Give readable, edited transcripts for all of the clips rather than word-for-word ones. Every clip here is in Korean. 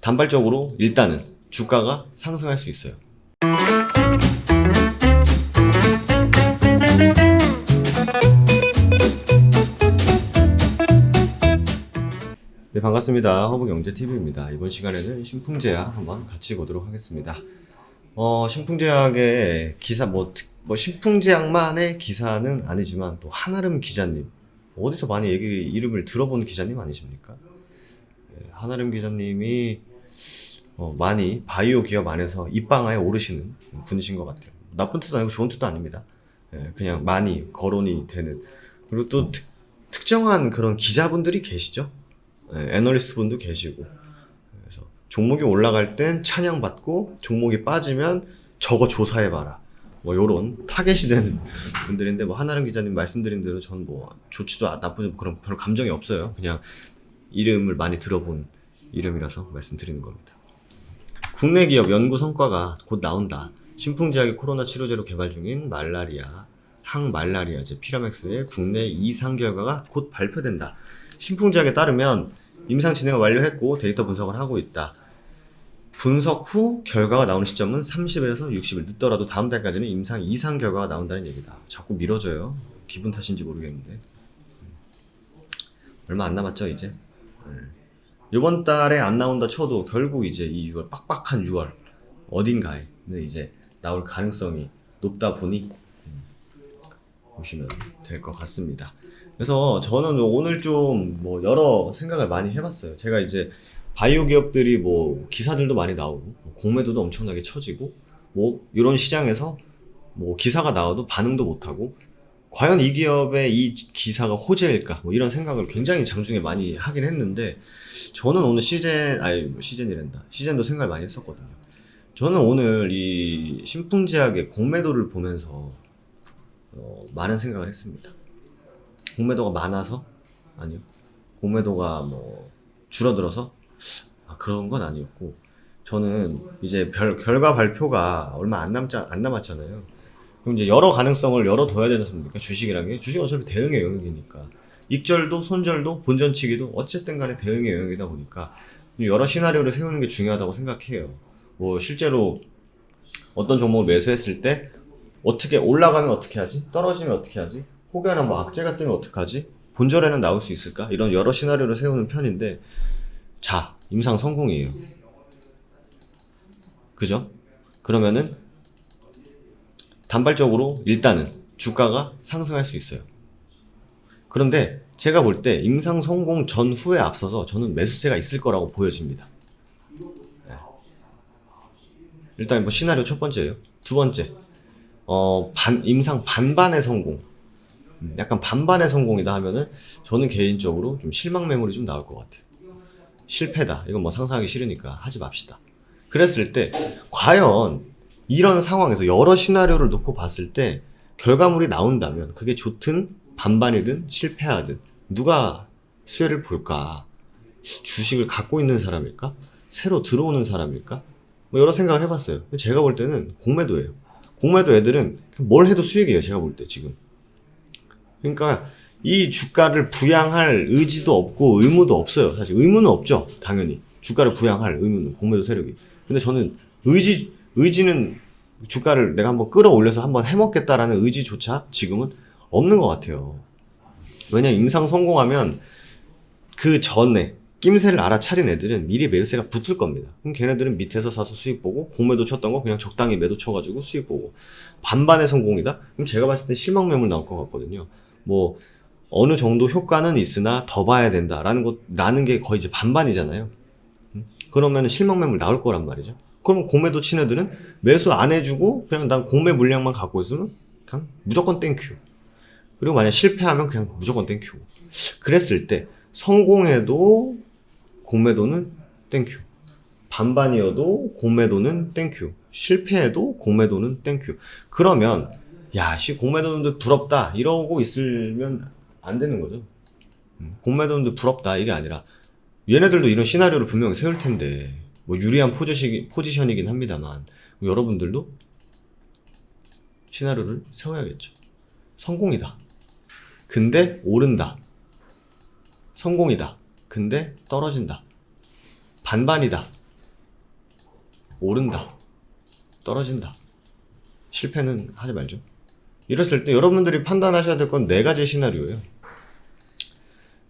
단발적으로 일단은 주가가 상승할 수 있어요. 네, 반갑습니다. 허브경제TV입니다. 이번 시간에는 신풍제약 한번 같이 보도록 하겠습니다. 신풍제약의 기사, 신풍제약만의 기사는 아니지만 또 한아름 기자님, 어디서 많이 이름을 들어본 기자님 아니십니까? 네, 한아름 기자님이 많이 바이오 기업 안에서 입방아에 오르시는 분이신 것 같아요. 나쁜 뜻도 아니고 좋은 뜻도 아닙니다. 그냥 많이 거론이 되는. 그리고 또 특정한 그런 기자분들이 계시죠. 애널리스트 분도 계시고. 그래서 종목이 올라갈 땐 찬양받고 종목이 빠지면 저거 조사해봐라. 요런 타겟이 되는 분들인데, 한아름 기자님 말씀드린 대로 전 좋지도 나쁘지도 그런 별 감정이 없어요. 그냥 이름을 많이 들어본 이름이라서 말씀드리는 겁니다. 국내 기업 연구 성과가 곧 나온다. 신풍제약이 코로나 치료제로 개발 중인 항말라리아제 피라맥스의 국내 이상 결과가 곧 발표된다. 신풍제약에 따르면 임상 진행을 완료했고 데이터 분석을 하고 있다. 분석 후 결과가 나오는 시점은 30일에서 60일, 늦더라도 다음 달까지는 임상 이상 결과가 나온다는 얘기다. 자꾸 미뤄져요. 기분 탓인지 모르겠는데. 얼마 안 남았죠 이제. 이번 달에 안 나온다 쳐도 결국 이제 이 6월, 빡빡한 6월 어딘가에 이제 나올 가능성이 높다 보니 보시면 될 것 같습니다. 그래서 저는 오늘 좀 여러 생각을 많이 해봤어요. 제가 이제 바이오 기업들이 기사들도 많이 나오고 공매도도 엄청나게 쳐지고 이런 시장에서 기사가 나와도 반응도 못하고 과연 이 기업의 이 기사가 호재일까 이런 생각을 굉장히 장중에 많이 하긴 했는데, 저는 오늘 시즌도 생각을 많이 했었거든요. 저는 오늘 이 신풍제약의 공매도를 보면서 많은 생각을 했습니다. 공매도가 많아서? 아니요. 공매도가 줄어들어서? 그런 건 아니었고, 저는 이제 결과 발표가 얼마 안 남았잖아요. 그럼 이제 여러 가능성을 열어둬야 되지 않습니까? 주식이란 게. 주식은 어차피 대응의 영역이니까. 익절도 손절도 본전치기도 어쨌든 간에 대응의 영역이다 보니까 여러 시나리오를 세우는 게 중요하다고 생각해요. 실제로 어떤 종목을 매수했을 때 어떻게 올라가면 어떻게 하지? 떨어지면 어떻게 하지? 혹여나 악재가 뜨면 어떡하지? 본절에는 나올 수 있을까? 이런 여러 시나리오를 세우는 편인데, 자, 임상 성공이에요. 그죠? 그러면은 단발적으로 일단은 주가가 상승할 수 있어요. 그런데 제가 볼 때 임상 성공 전후에 앞서서 저는 매수세가 있을 거라고 보여집니다. 네. 일단 시나리오 첫 번째예요. 두 번째, 임상 반반의 성공. 약간 반반의 성공이다 하면은 저는 개인적으로 좀 실망 매물이 좀 나올 것 같아요. 실패다. 이건 상상하기 싫으니까 하지 맙시다. 그랬을 때 과연 이런 상황에서 여러 시나리오를 놓고 봤을 때 결과물이 나온다면 그게 좋든 반반이든 실패하든 누가 수혜를 볼까? 주식을 갖고 있는 사람일까? 새로 들어오는 사람일까? 여러 생각을 해봤어요. 제가 볼 때는 공매도예요. 공매도 애들은 뭘 해도 수익이에요. 제가 볼 때 지금. 그러니까 이 주가를 부양할 의지도 없고 의무도 없어요. 사실 의무는 없죠. 당연히 주가를 부양할 의무는 공매도 세력이. 근데 저는 의지는 주가를 내가 한번 끌어올려서 한번 해먹겠다라는 의지조차 지금은 없는 것 같아요. 왜냐면 임상 성공하면 그 전에 낌새를 알아차린 애들은 미리 매수세가 붙을 겁니다. 그럼 걔네들은 밑에서 사서 수익 보고, 공매도 쳤던 거 그냥 적당히 매도 쳐가지고 수익 보고. 반반의 성공이다? 그럼 제가 봤을 때 실망 매물 나올 것 같거든요. 어느 정도 효과는 있으나 더 봐야 된다라는 게 거의 이제 반반이잖아요. 그러면 실망 매물 나올 거란 말이죠. 그럼 공매도 친 애들은 매수 안 해주고 그냥 난 공매 물량만 갖고 있으면 그냥 무조건 땡큐. 그리고 만약 실패하면 그냥 무조건 땡큐. 그랬을 때 성공해도 공매도는 땡큐. 반반이어도 공매도는 땡큐. 실패해도 공매도는 땡큐. 그러면 공매도는데 부럽다 이러고 있으면 안 되는 거죠. 공매도는데 부럽다 이게 아니라 얘네들도 이런 시나리오를 분명히 세울 텐데 유리한 포지션이긴 합니다만 여러분들도 시나리오를 세워야겠죠. 성공이다. 근데 오른다. 성공이다. 근데 떨어진다. 반반이다. 오른다, 떨어진다. 실패는 하지 말죠. 이랬을 때 여러분들이 판단하셔야 될 건 네 가지 시나리오예요.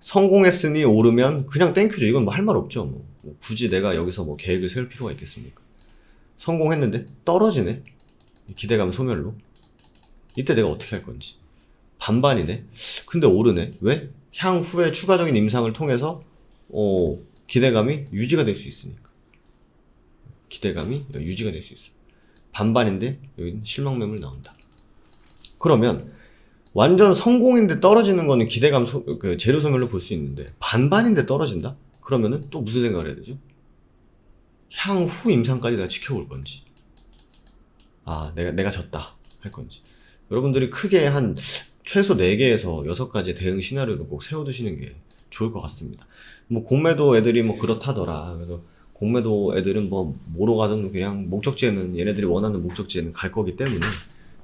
성공했으니 오르면 그냥 땡큐죠. 이건 뭐 할 말 없죠. 뭐 굳이 내가 여기서 뭐 계획을 세울 필요가 있겠습니까? 성공했는데 떨어지네. 기대감 소멸로. 이때 내가 어떻게 할 건지. 반반이네. 근데 오르네. 왜? 향후에 추가적인 임상을 통해서 기대감이 유지가 될 수 있으니까. 기대감이 유지가 될 수 있어. 반반인데 여기는 실망 매물 나온다. 그러면 완전 성공인데 떨어지는 거는 기대감 재료 소멸로 볼 수 있는데 반반인데 떨어진다? 그러면은 또 무슨 생각을 해야 되죠? 향후 임상까지 내가 지켜볼 건지, 내가 졌다 할 건지. 여러분들이 크게 한 최소 4개에서 6가지 대응 시나리오를 꼭 세워두시는 게 좋을 것 같습니다. 뭐 공매도 애들이 뭐 그렇다더라. 그래서 공매도 애들은 뭐로 가든 그냥 목적지에는, 얘네들이 원하는 목적지에는 갈 거기 때문에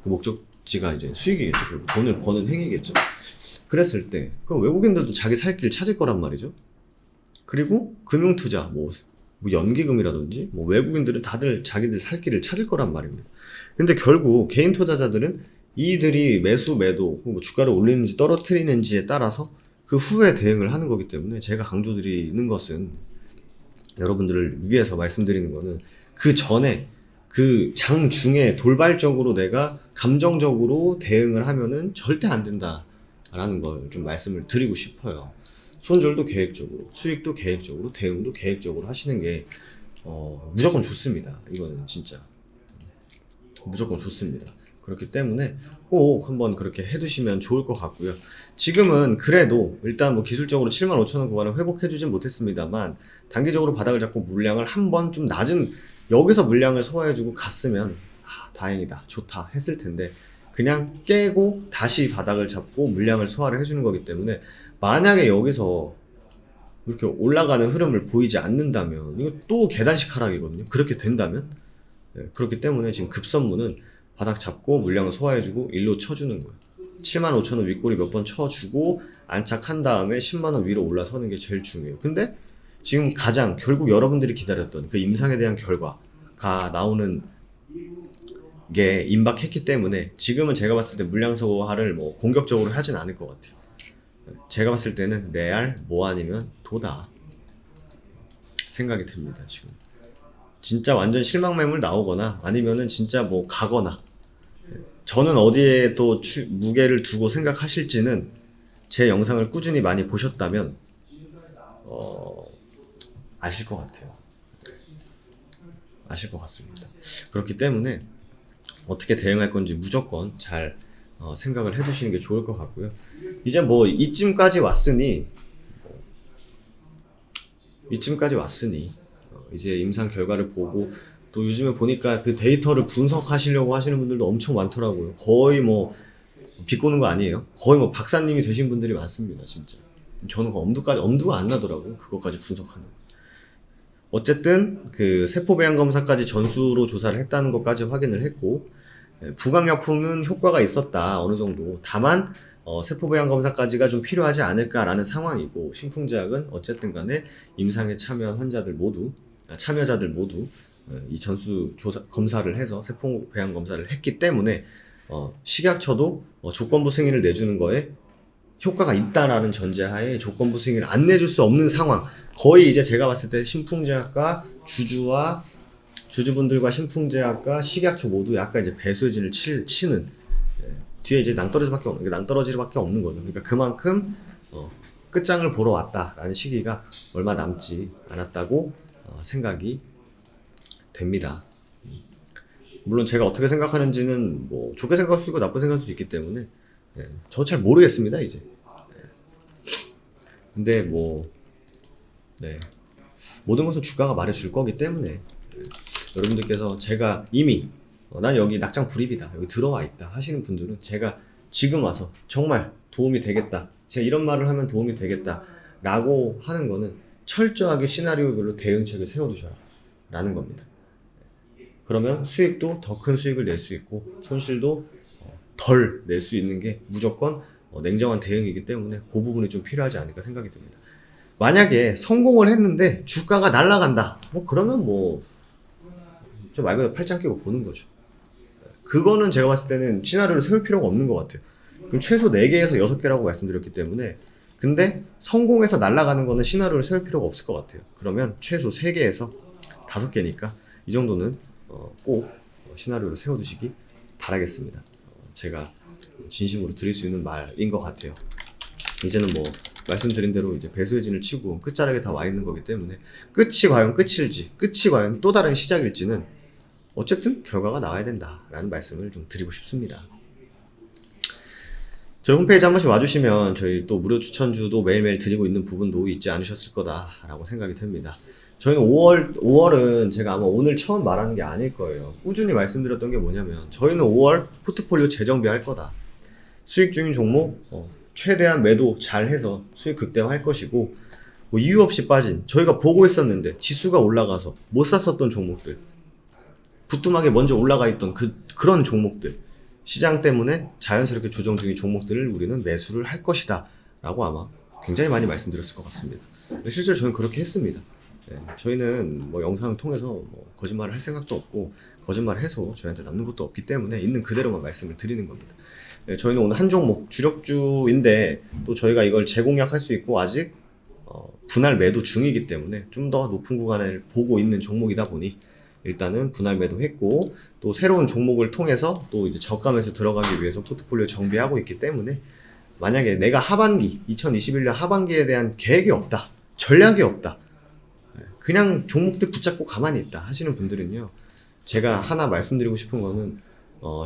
그 목적지가 이제 수익이겠죠. 결국 돈을 버는 행위겠죠. 그랬을 때 그럼 외국인들도 자기 살 길 찾을 거란 말이죠. 그리고 금융투자, 뭐 연기금이라든지 뭐 외국인들은 다들 자기들 살 길을 찾을 거란 말입니다. 근데 결국 개인 투자자들은 이들이 매수 매도, 뭐 주가를 올리는지 떨어뜨리는지에 따라서 그 후에 대응을 하는 거기 때문에 제가 강조드리는 것은, 여러분들을 위해서 말씀드리는 거는, 그 전에 그 장 중에 돌발적으로 내가 감정적으로 대응을 하면은 절대 안 된다라는 걸 좀 말씀을 드리고 싶어요. 손절도 계획적으로, 수익도 계획적으로, 대응도 계획적으로 하시는 게 무조건 좋습니다. 이거는 진짜 무조건 좋습니다. 그렇기 때문에 꼭 한번 그렇게 해두시면 좋을 것 같고요. 지금은 그래도 일단 뭐 기술적으로 75,000원 구간을 회복해주진 못했습니다만, 단기적으로 바닥을 잡고 물량을 한번 좀 낮은, 여기서 물량을 소화해주고 갔으면 다행이다, 좋다 했을 텐데, 그냥 깨고 다시 바닥을 잡고 물량을 소화를 해주는 거기 때문에, 만약에 여기서 이렇게 올라가는 흐름을 보이지 않는다면 이거 또 계단식 하락이거든요. 그렇게 된다면. 그렇기 때문에 지금 급선무는 바닥 잡고 물량을 소화해주고 일로 쳐주는 거예요. 75,000원 윗꼬리 몇 번 쳐주고 안착한 다음에 10만원 위로 올라서는 게 제일 중요해요. 근데 지금 가장 결국 여러분들이 기다렸던 그 임상에 대한 결과가 나오는 게 임박했기 때문에, 지금은 제가 봤을 때 물량 소화를 뭐 공격적으로 하진 않을 것 같아요. 제가 봤을 때는 레알 뭐 아니면 도다 생각이 듭니다. 지금 진짜 완전 실망 매물 나오거나 아니면은 진짜 뭐 가거나, 저는 어디에 또 무게를 두고 생각하실지는 제 영상을 꾸준히 많이 보셨다면 아실 것 같아요. 아실 것 같습니다. 그렇기 때문에 어떻게 대응할 건지 무조건 잘 생각을 해두시는 게 좋을 것 같고요. 이제 뭐 이쯤까지 왔으니 이제 임상 결과를 보고, 또 요즘에 보니까 그 데이터를 분석하시려고 하시는 분들도 엄청 많더라고요. 거의 뭐 비꼬는 거 아니에요. 거의 뭐 박사님이 되신 분들이 많습니다. 진짜 저는 그 엄두가 안 나더라고요. 그것까지 분석하는. 어쨌든 그 세포 배양 검사까지 전수로 조사를 했다는 것까지 확인을 했고, 부강약품은 효과가 있었다 어느 정도. 다만 세포 배양 검사까지가 좀 필요하지 않을까라는 상황이고, 신풍제약은 어쨌든 간에 임상에 참여자들 모두 이 전수 조사 검사를 해서 세포 배양 검사를 했기 때문에 식약처도 조건부 승인을 내주는 거에 효과가 있다라는 전제하에 조건부 승인을 안 내줄 수 없는 상황. 거의 이제 제가 봤을 때 신풍제약과 주주분들과 신풍제약과 식약처 모두 약간 이제 배수진을 치는, 뒤에 이제 낭떠러지밖에 없는 거죠. 그러니까 그만큼 끝장을 보러 왔다라는 시기가 얼마 남지 않았다고 생각이 됩니다. 물론 제가 어떻게 생각하는지는 뭐 좋게 생각할 수도 있고 나쁘게 생각할 수도 있기 때문에 저 잘 모르겠습니다 이제. 근데 뭐 모든 것은 주가가 말해줄 거기 때문에, 여러분들께서 제가 이미 난 여기 낙장 불입이다, 여기 들어와 있다 하시는 분들은 제가 지금 와서 정말 도움이 되겠다, 제가 이런 말을 하면 도움이 되겠다 라고 하는 거는 철저하게 시나리오별로 대응책을 세워두셔라 라는 겁니다. 그러면 수익도 더 큰 수익을 낼 수 있고 손실도 덜 낼 수 있는 게 무조건 냉정한 대응이기 때문에 그 부분이 좀 필요하지 않을까 생각이 듭니다. 만약에 성공을 했는데 주가가 날아간다, 뭐 그러면 뭐 저 말 그대로 팔짱 끼고 보는 거죠. 그거는 제가 봤을 때는 시나리오를 세울 필요가 없는 것 같아요. 그럼 최소 4개에서 6개라고 말씀드렸기 때문에, 근데 성공해서 날아가는 거는 시나리오를 세울 필요가 없을 것 같아요. 그러면 최소 3개에서 5개니까 이 정도는 꼭 시나리오를 세워두시기 바라겠습니다. 제가 진심으로 드릴 수 있는 말인 것 같아요. 이제는 뭐 말씀드린 대로 이제 배수의 진을 치고 끝자락에 다 와 있는 거기 때문에 끝이 과연 끝일지, 끝이 과연 또 다른 시작일지는 어쨌든 결과가 나와야 된다라는 말씀을 좀 드리고 싶습니다. 저희 홈페이지 한 번씩 와주시면 저희 또 무료 추천주도 매일매일 드리고 있는 부분도 있지 않으셨을 거다라고 생각이 듭니다. 저희는 5월은 제가 아마 오늘 처음 말하는 게 아닐 거예요. 꾸준히 말씀드렸던 게 뭐냐면 저희는 5월 포트폴리오 재정비할 거다. 수익 중인 종목 최대한 매도 잘 해서 수익 극대화할 것이고, 뭐 이유 없이 빠진, 저희가 보고 있었는데 지수가 올라가서 못 샀었던 종목들, 부뚜막에 먼저 올라가 있던 그런 종목들, 시장 때문에 자연스럽게 조정 중인 종목들을 우리는 매수를 할 것이다 라고 아마 굉장히 많이 말씀드렸을 것 같습니다. 실제로 저는 그렇게 했습니다. 네, 저희는 뭐 영상을 통해서 뭐 거짓말을 할 생각도 없고, 거짓말을 해서 저희한테 남는 것도 없기 때문에 있는 그대로만 말씀을 드리는 겁니다. 네, 저희는 오늘 한 종목 주력주인데 또 저희가 이걸 재공략할 수 있고 아직 분할 매도 중이기 때문에 좀 더 높은 구간을 보고 있는 종목이다 보니 일단은 분할 매도했고, 또 새로운 종목을 통해서 또 이제 저가 매수 들어가기 위해서 포트폴리오 정비하고 있기 때문에, 만약에 내가 하반기 2021년 하반기에 대한 계획이 없다, 전략이 없다, 그냥 종목들 붙잡고 가만히 있다 하시는 분들은요, 제가 하나 말씀드리고 싶은 거는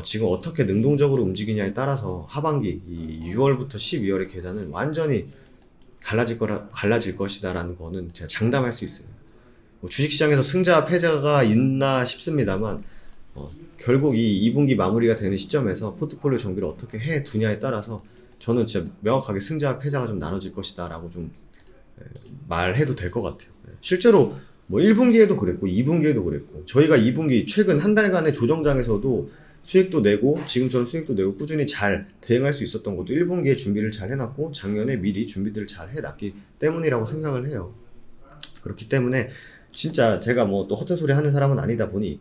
지금 어떻게 능동적으로 움직이냐에 따라서 하반기 이 6월부터 12월의 계좌는 완전히 갈라질 것이다 라는 거는 제가 장담할 수 있어요. 뭐 주식시장에서 승자와 패자가 있나 싶습니다만 결국 이 2분기 마무리가 되는 시점에서 포트폴리오 정비를 어떻게 해 두냐에 따라서 저는 진짜 명확하게 승자와 패자가 좀 나눠질 것이다 라고 좀 말해도 될 것 같아요. 실제로 뭐 1분기에도 그랬고 2분기에도 그랬고, 저희가 2분기 최근 한 달간의 조정장에서도 수익도 내고 지금처럼 수익도 내고 꾸준히 잘 대응할 수 있었던 것도 1분기에 준비를 잘 해놨고 작년에 미리 준비들을 잘 해놨기 때문이라고 생각을 해요. 그렇기 때문에 진짜 제가 뭐 또 허튼 소리 하는 사람은 아니다 보니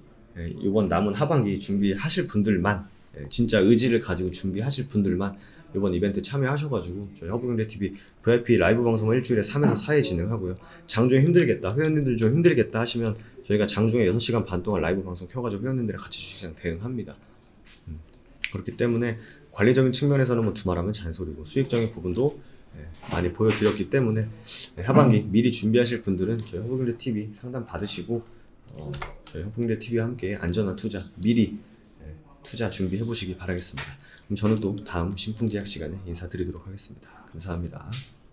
이번 남은 하반기 준비하실 분들만, 진짜 의지를 가지고 준비하실 분들만 이번 이벤트 참여하셔가지고 저희 허브경제TV VIP 라이브 방송을 일주일에 3에서 4회 진행하고요. 장중에 힘들겠다, 회원님들 좀 힘들겠다 하시면 저희가 장중에 6시간 반 동안 라이브 방송 켜가지고 회원님들이랑 같이 주식시장 대응합니다. 그렇기 때문에 관리적인 측면에서는 뭐 두말하면 잔소리고, 수익적인 부분도 많이 보여드렸기 때문에 하반기 미리 준비하실 분들은 저희 허브경제TV 상담 받으시고 저희 허브경제TV와 함께 안전한 투자 미리 투자 준비해 보시기 바라겠습니다. 그럼 저는 또 다음 신풍제약 시간에 인사드리도록 하겠습니다. 감사합니다.